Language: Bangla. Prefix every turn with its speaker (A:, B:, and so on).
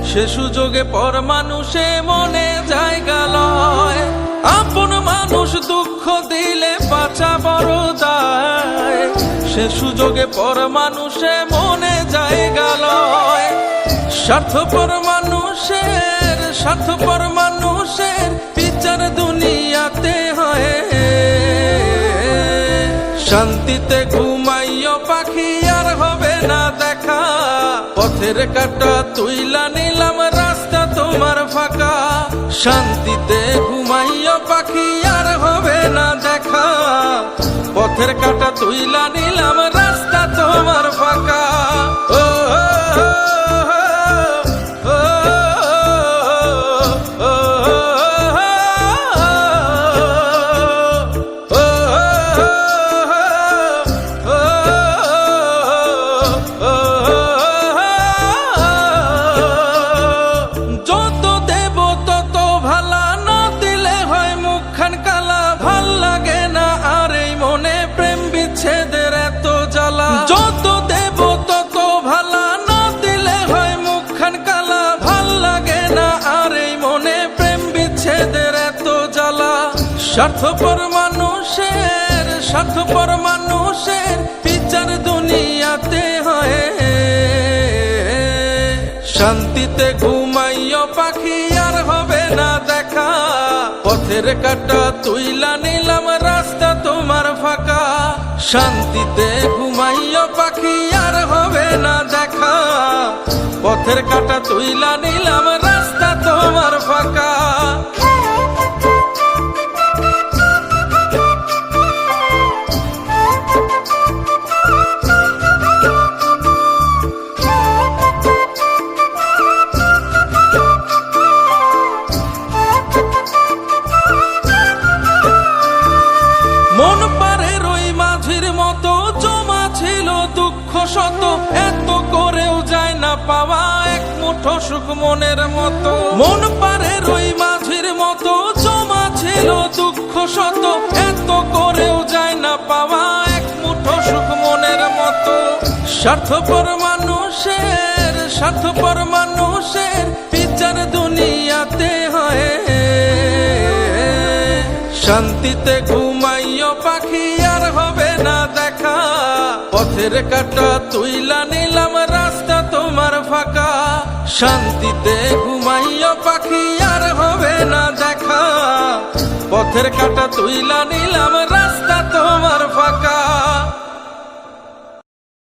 A: সে সুযোগে পর মানুষে মনে জায়গা লয়। আপন মানুষ দুঃখ দিলে বাঁচা বড় দায়, সে সুযোগে পর মানুষে মনে জায়গা লয়। স্বার্থপর মানুষের বিচার দুনিয়াতে হয়। শান্তিতে ঘুমাইও পাখি আর হবে না দেখা, পথের কাঁটা তুইলা নিলাম রাস্তা তোমার ফাঁকা। শান্তিতে ঘুমাইও পাখি আর হবে না দেখা, পথের কাঁটা তুইলা নিলাম রাস্তা তোমার ফাঁকা। ও যত দেব তত ভালা, না দিলে হয় মুখখান কালা। ভাল লাগে না আর এই মনে প্রেম বিচ্ছেদের এত জ্বালা। স্বার্থপর মানুষের বিচার দুনিয়াতে হয়। শান্তিতে ঘুমাইও পাখি আর হবে না দেখা, পথের কাঁটা তুইলা নিলাম রাস্তা তোমার ফাঁকা। শান্তিতে ঘুমাইও পাখি আর হবে না দেখা, পথের কাঁটা তুইলা নিলাম রাস্তা তোমার ফাঁকা। মন পারে রই মাঝির মতো জমা ছিল দুঃখ শত, এত করেও যায় না পাওয়া এক মুঠো সুখ মনের মতো। মন পারে রই মাঝির মতো জমা ছিল দুঃখ শত, এত করেও যায় না পাওয়া এক মুঠো সুখ মনের মতো। স্বার্থপর মানুষের বিচার দুনিয়াতে হয়। শান্তিতে ঘুমাইও পাখি আর হবে না দেখা, পথের কাঁটা তুইলা নিলাম রাস্তা তোমার ফাঁকা। শান্তিতে ঘুমাইও পাখি আর হবে না দেখা, পথের কাঁটা তুইলা নিলাম রাস্তা তোমার ফাঁকা।